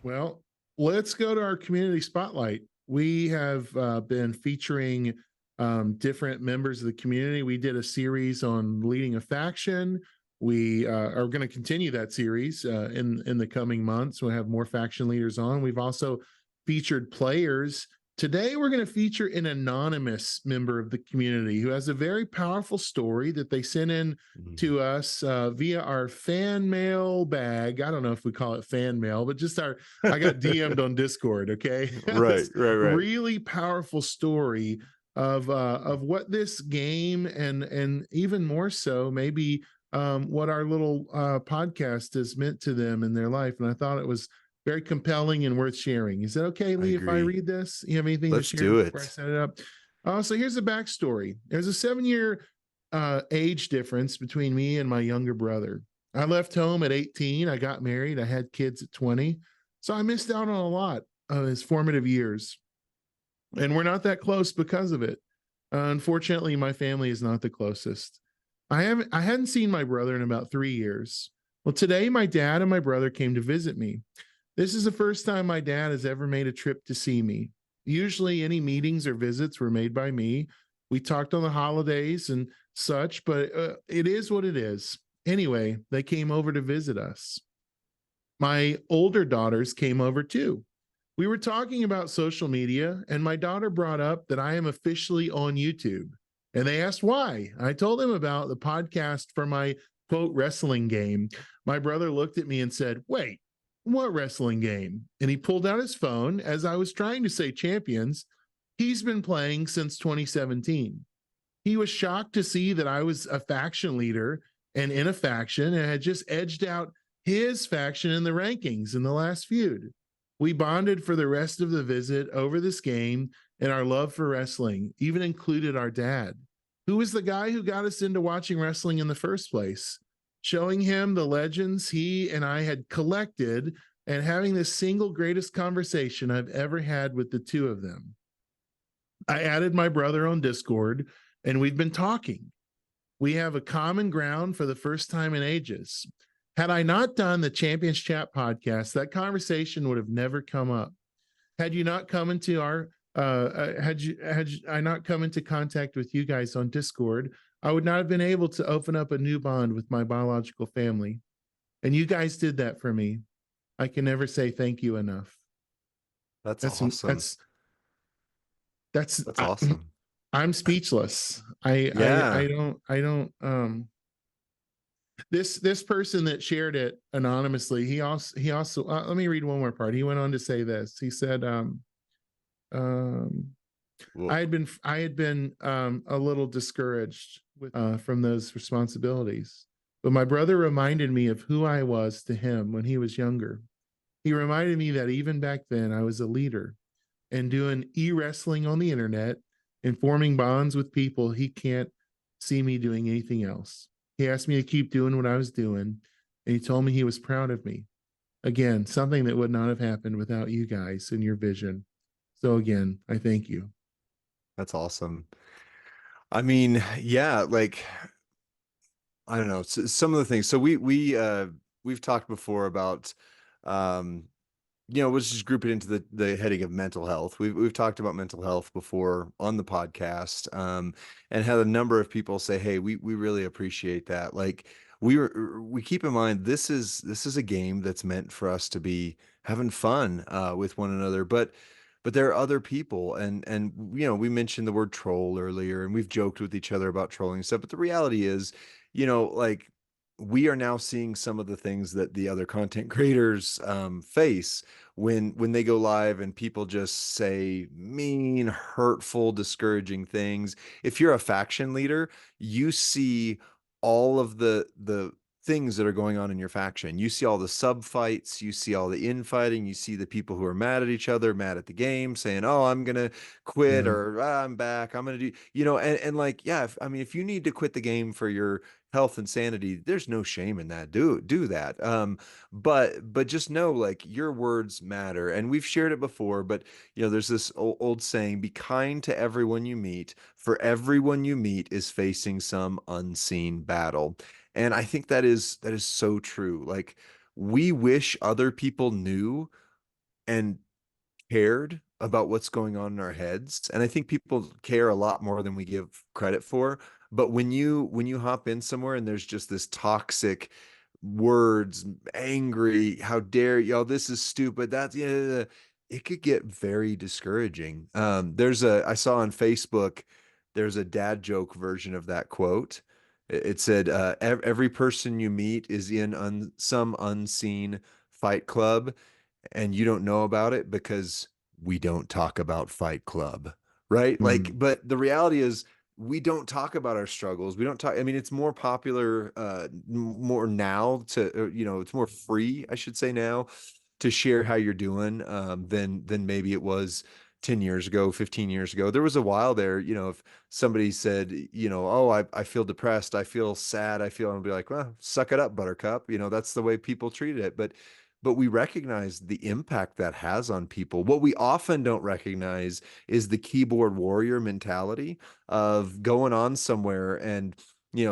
Well, let's go to our community spotlight. We have been featuring different members of the community. We did a series on leading a faction. We are going to continue that series in the coming months. We'll have more faction leaders on. We've also featured players. Today, we're going to feature an anonymous member of the community who has a very powerful story that they sent in to us via our fan mail bag. I don't know if we call it fan mail, but just I got DM'd on Discord. Okay. Right. Really powerful story of what this game and even more so, maybe what our little podcast has meant to them in their life. And I thought it was very compelling and worth sharing. Is that okay, Lee, if I read this? You have anything to Let's share do before I it. set it up? So here's the backstory. There's a 7-year age difference between me and my younger brother. I left home at 18. I got married. I had kids at 20. So I missed out on a lot of his formative years. And we're not that close because of it. Unfortunately, my family is not the closest. I hadn't seen my brother in about 3 years. Well, today my dad and my brother came to visit me. This is the first time my dad has ever made a trip to see me. Usually any meetings or visits were made by me. We talked on the holidays and such, but it is what it is. Anyway, they came over to visit us. My older daughters came over too. We were talking about social media, and my daughter brought up that I am officially on YouTube. And they asked why. I told them about the podcast for my quote wrestling game. My brother looked at me and said, "Wait, what wrestling game?" And he pulled out his phone as I was trying to say champions. He's been playing since 2017. He was shocked to see that I was a faction leader and in a faction and had just edged out his faction in the rankings in the last feud. We bonded for the rest of the visit over this game, and our love for wrestling even included our dad, who was the guy who got us into watching wrestling in the first place, showing him the legends he and I had collected and having the single greatest conversation I've ever had with the two of them. I added my brother on Discord, and we've been talking. We have a common ground for the first time in ages. Had I not done the Champions Chat podcast, that conversation would have never come up. Had you not come into our had I not come into contact with you guys on Discord, I would not have been able to open up a new bond with my biological family. And you guys did that for me. I can never say thank you enough. That's That's awesome. that's That's awesome. I'm speechless. Yeah. I don't this person that shared it anonymously, he also let me read one more part. He went on to say this. He said um Well, I had been a little discouraged with from those responsibilities. But my brother reminded me of who I was to him when he was younger. He reminded me that even back then I was a leader and doing e-wrestling on the internet and forming bonds with people he can't see me doing anything else. He asked me to keep doing what I was doing, and he told me he was proud of me. Again, something that would not have happened without you guys and your vision. So again, I thank you. that's awesome. I mean, yeah, like I don't know, some of the things. So we've talked before about let's just group it into the heading of mental health. We've talked about mental health before on the podcast, and had a number of people say, "Hey, we really appreciate that." Like we keep in mind this is a game that's meant for us to be having fun with one another, but there are other people, and we mentioned the word troll earlier, and we've joked with each other about trolling stuff. But the reality is, like we are now seeing some of the things that the other content creators face when they go live and people just say mean, hurtful, discouraging things. If you're a faction leader, you see all of the things that are going on in your faction. You see all the sub fights, you see all the infighting, you see the people who are mad at each other, mad at the game, saying, "Oh, I'm gonna quit," Yeah. or I'm back, I'm gonna do, and like, yeah, if you need to quit the game for your health and sanity, there's no shame in that. Do that. But just know, like, your words matter, and we've shared it before. But there's this old saying: "Be kind to everyone you meet, for everyone you meet is facing some unseen battle." And I think that is so true. Like, we wish other people knew and cared about what's going on in our heads. And I think people care a lot more than we give credit for. But when you hop in somewhere and there's just this toxic words, angry, how dare y'all, this is stupid, that's, yeah, it could get very discouraging. I saw on Facebook, there's a dad joke version of that quote. It said, every person you meet is in some unseen fight club, and you don't know about it because we don't talk about Fight Club, right? Like, Mm. but the reality is we don't talk about our struggles. We don't talk. I mean, it's more popular, more now it's more free, I should say now, to share how you're doing, than maybe it was 10 years ago, 15 years ago. There was a while there, if somebody said, oh, I feel depressed, I feel sad, I'll be like, well, suck it up, buttercup. That's the way people treated it. But we recognize the impact that has on people. What we often don't recognize is the keyboard warrior mentality of going on somewhere and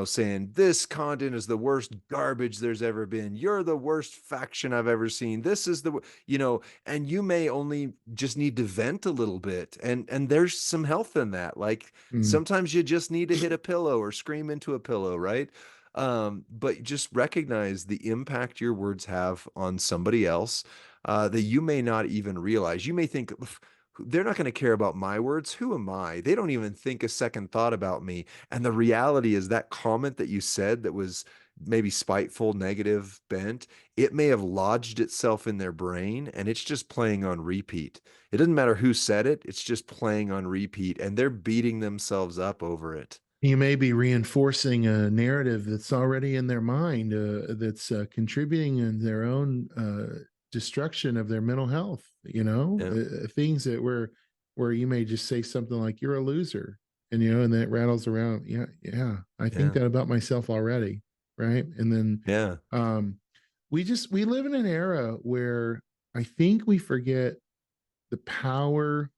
saying this content is the worst garbage there's ever been. You're the worst faction I've ever seen. This is and you may only just need to vent a little bit. And there's some health in that. Like Mm. sometimes you just need to hit a pillow or scream into a pillow, right? But just recognize the impact your words have on somebody else, that you may not even realize. You may think, they're not going to care about my words. Who am I? They don't even think a second thought about me. And the reality is that comment that you said that was maybe spiteful, negative, bent, it may have lodged itself in their brain and it's just playing on repeat. It doesn't matter who said it, it's just playing on repeat and they're beating themselves up over it. You may be reinforcing a narrative that's already in their mind, that's contributing in their own destruction of their mental health. Yeah. Things that where you may just say something like "you're a loser," and that rattles around. Yeah, yeah, I think Yeah. that about myself already, right? And then Yeah. um, we live in an era where I think we forget the power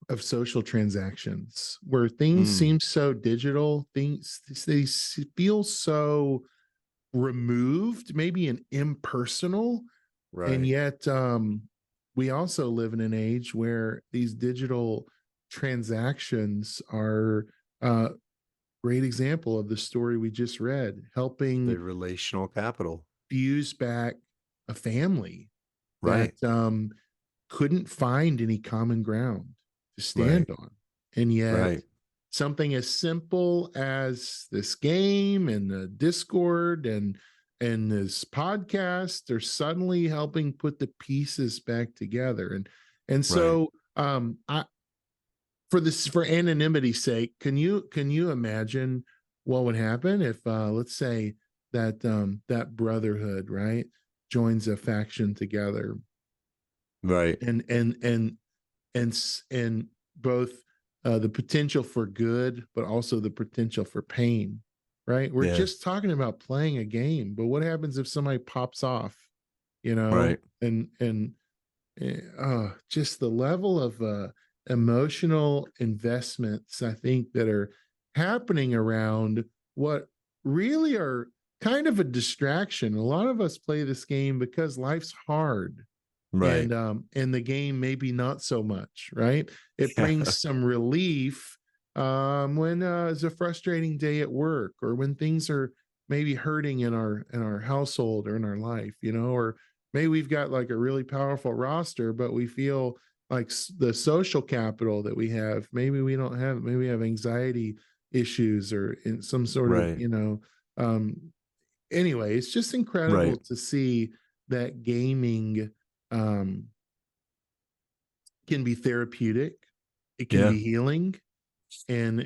of social transactions where things Mm, seem so digital, things they feel so removed, maybe an impersonal, and right. yet we also live in an age where these digital transactions are a great example of the story we just read, The helping relational capital. fuse back a family that Right. couldn't find any common ground to stand Right. on. And yet, Right. something as simple as this game and the Discord and this podcast are suddenly helping put the pieces back together. And Right. so I for anonymity's sake, can you imagine what would happen if let's say that brotherhood, right, joins a faction together Right. and and both the potential for good, but also the potential for pain. Right? We're Yeah. just talking about playing a game, but what happens if somebody pops off? Right. And just the level of emotional investments I think that are happening around what really are kind of a distraction. A lot of us play this game because life's hard, Right. and the game maybe not so much, right? It brings Yeah. some relief when it's a frustrating day at work, or when things are maybe hurting in our household or in our life, or maybe we've got like a really powerful roster, but we feel like the social capital that we have, maybe we don't have, maybe we have anxiety issues or in some sort of, Right. um anyway, it's just incredible Right. to see that gaming um, can be therapeutic, it can Yeah. be healing, and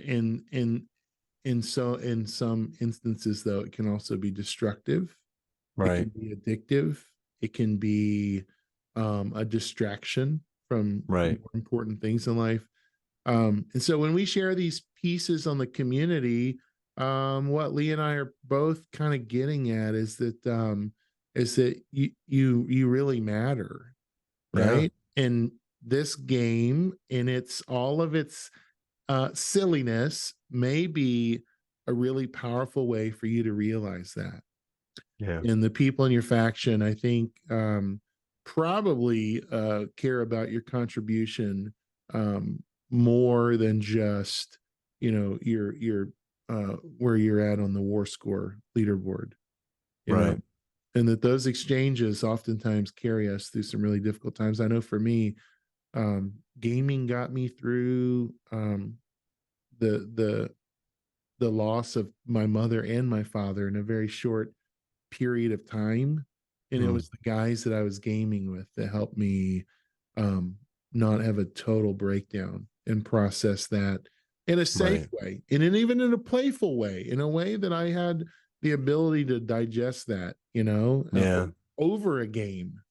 so in some instances, though, it can also be destructive. It Right. can be addictive. It can be a distraction from Right. more important things in life. And so when we share these pieces on the community, what Lee and I are both kind of getting at is that you really matter, Yeah. right? And this game, in its all of its silliness, may be a really powerful way for you to realize that. Yeah. And the people in your faction, I think, probably care about your contribution more than just, your where you're at on the war score leaderboard, you know, Right. and that those exchanges oftentimes carry us through some really difficult times. I know for me, gaming got me through the the the loss of my mother and my father in a very short period of time. And it Mm, was the guys that I was gaming with that helped me um, not have a total breakdown and process that in a safe right. way, and even in a playful way, in a way that I had the ability to digest that, Yeah. over a game,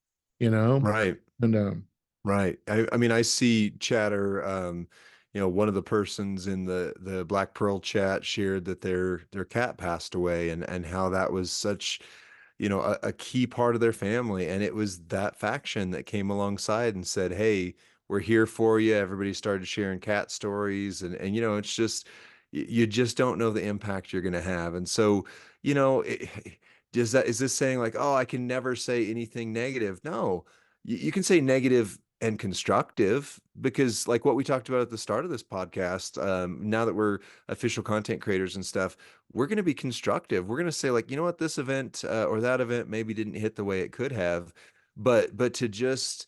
you know, Right. and Right. I mean, I see chatter. One of the persons in the Black Pearl chat shared that their cat passed away, and how that was such, a key part of their family. And it was that faction that came alongside and said, "Hey, we're here for you." Everybody started sharing cat stories, and it's just you just don't know the impact you're going to have. And so, you know, it, is this saying like, "Oh, I can never say anything negative"? No, you can say negative and constructive, because like what we talked about at the start of this podcast, now that we're official content creators and stuff, we're going to be constructive. We're going to say like, you know what, this event or that event maybe didn't hit the way it could have, but to just,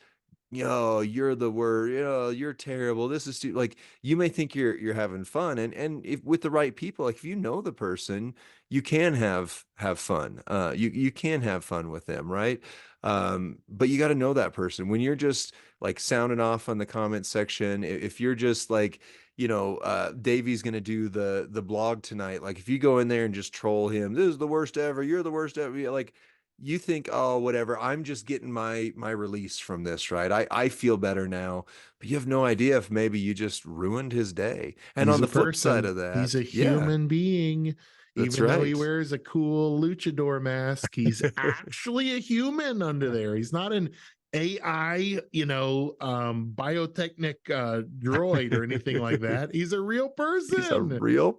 you're the word, you're terrible, this is like, you may think you're having fun, and if with the right people, like if you know the person, you can have fun, you can have fun with them, right? But you got to know that person. When you're just like sounding off on the comment section, if you're just like, Davey's gonna do the blog tonight, like if you go in there and just troll him, this is the worst ever, you're the worst ever, like, you think, oh, whatever, I'm just getting my release from this, right? I feel better now. But you have no idea if maybe you just ruined his day. And he's on a the flip side person. of He's a that, yeah, human being. that's Even though he right. wears a cool luchador mask, he's actually a human under there. He's not an AI, biotechnic droid or anything like that. He's a real He's a person real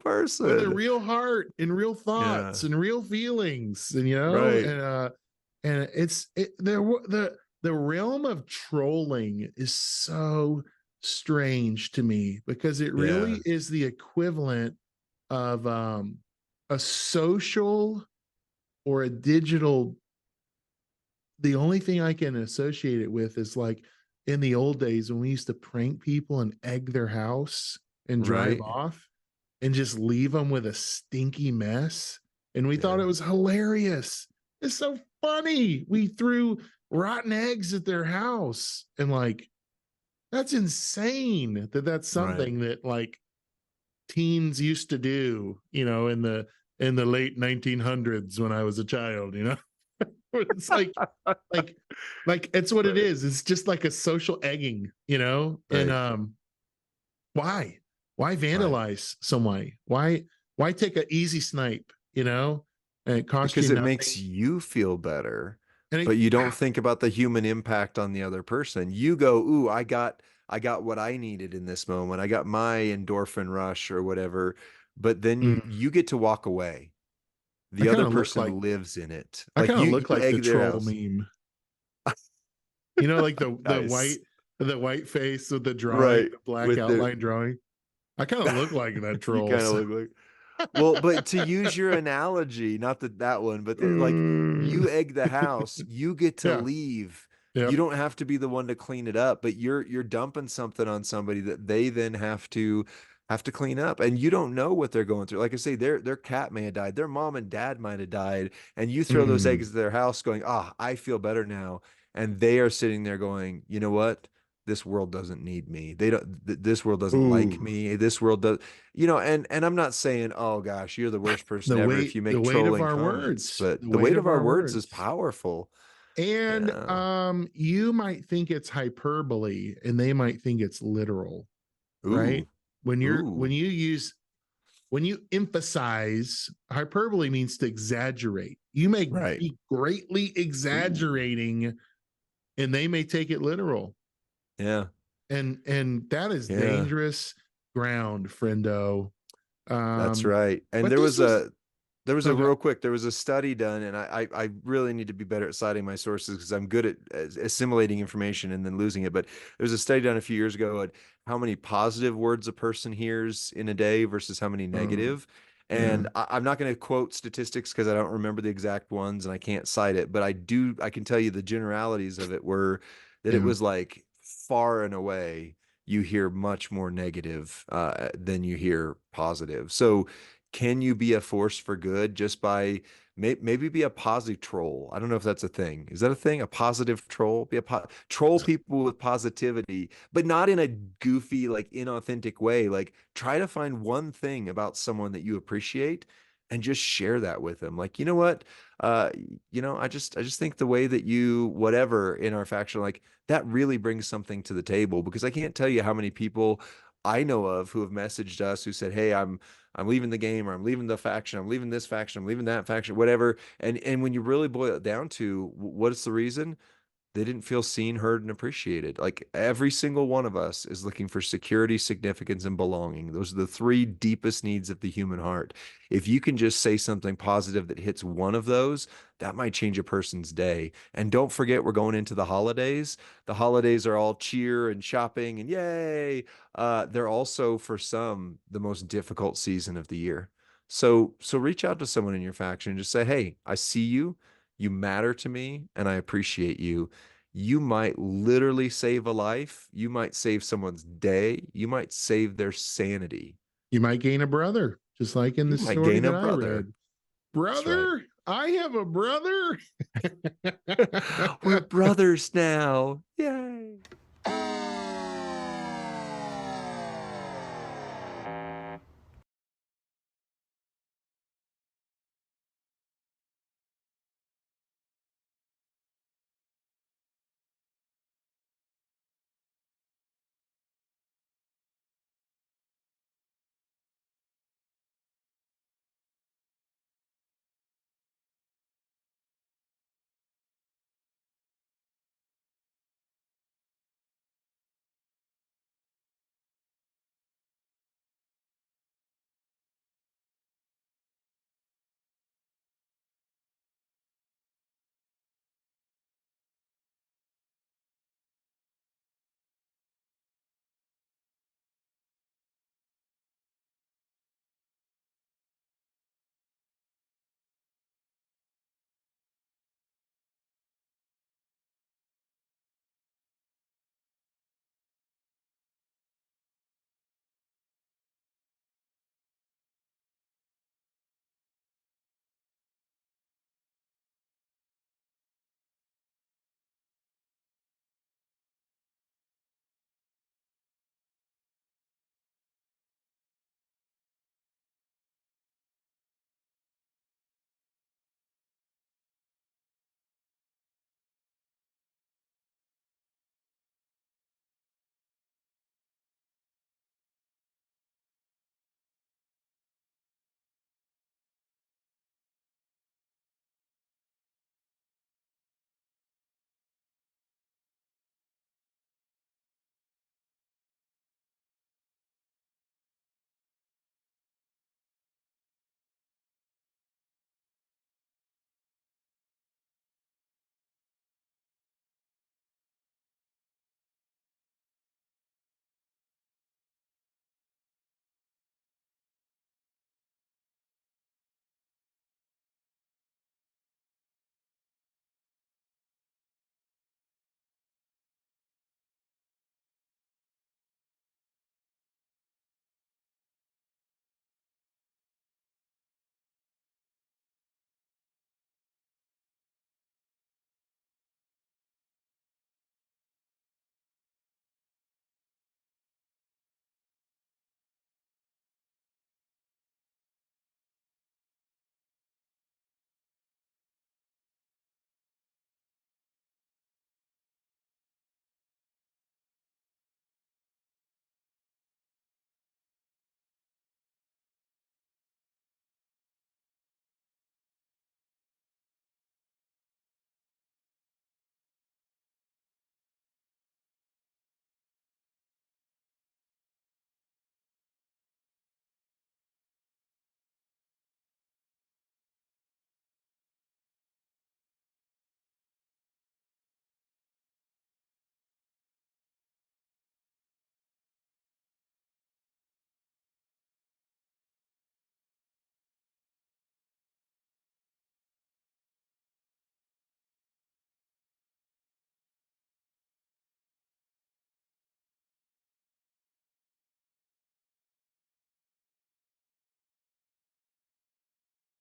with a person. real heart and real thoughts Yeah, and real feelings, and right. the realm of trolling is so strange to me because it Yeah, really is the equivalent of a social or a digital. The only thing I can associate it with is like in the old days when we used to prank people and egg their house and drive right. off and just leave them with a stinky mess. And we thought Yeah, it was hilarious. It's so funny. We threw rotten eggs at their house, and like that's insane that that's right. something that like teens used to do, in the late 1900s when I was a child, It's like it's what it Right, is. It's just like a social egging, And right, why? Why right. vandalize someone? Why take an easy snipe, And it costs you Because it nothing. makes you feel better, And but it, you don't think about the human impact on the other person. You go, "Ooh, I got what I needed in this moment. I got my endorphin rush or whatever." But then you mm, you get to walk away. I The kind other of look person like lives in it. I Like kind of you look you like the egg their troll house. meme. Like Nice. the white face with the drawing, Right. the black With their outline drawing. I kind of look like that you troll. kind of So. look like, well, but to use your analogy, not that one, but like you egg the house, you get to Yeah. leave. You Yep. don't have to be the one to clean it up, but you're dumping something on somebody that they then have to clean up, and you don't know what they're going through. Like I say, their cat may have died, their mom and dad might have died, and you throw those Mm. eggs at their house, going, "Ah, I feel better now," and they are sitting there going, "You know what? This world doesn't need me. They don't. This world doesn't like Ooh. me. This world does." And I'm not saying, oh gosh, you're the worst person ever if you The make weight of trolling our comments, words. but The the weight weight of of our our words is words. powerful. And Yeah. you might think it's hyperbole and they might think it's literal, right? Ooh. When Ooh. when you emphasize, hyperbole means to exaggerate. You may Right. be greatly Ooh. exaggerating and they may take it literal. Yeah. And that is Yeah. dangerous ground, friendo. That's Um, right. And but there this was was a There was a Okay. real quick, there was a study done, and I really need to be better at citing my sources because I'm good at assimilating information and then losing it. But there was a study done a few years ago at how many positive words a person hears in a day versus how many Uh, negative. yeah. And I'm not going to quote statistics because I don't remember the exact ones and I can't cite it, but I can tell you the generalities of it were that it Yeah. was like far and away you hear much more negative than you hear positive. So can you be a force for good just by maybe be a positive troll? I don't know if that's a thing. Is that a thing? A positive troll? Be a troll people with positivity, but not in a goofy, like inauthentic way. Like try to find one thing about someone that you appreciate and just share that with them. Like, you know what? Uh, I just think the way that you whatever in our faction, like that really brings something to the table because I can't tell you how many people I know of who have messaged us who said, "Hey, I'm leaving the game or I'm leaving the faction, I'm leaving this faction, I'm leaving that faction, whatever." And when you really boil it down to what's the reason? They didn't feel seen, heard, and appreciated. Like every single one of us is looking for security, significance, and belonging. Those are the three deepest needs of the human heart. If you can just say something positive that hits one of those, that might change a person's day. And don't forget, we're going into the holidays. The holidays are all cheer and shopping and yay. They're also, for some, the most difficult season of the year. So reach out to someone in your faction and just say, "Hey, I see you. You matter to me, and I appreciate you." You might literally save a life. You might save someone's day. You might save their sanity. You might gain a brother, just like in the You might story gain a that I brother. read. That's right. Brother, I have a brother. We're brothers now. Yay.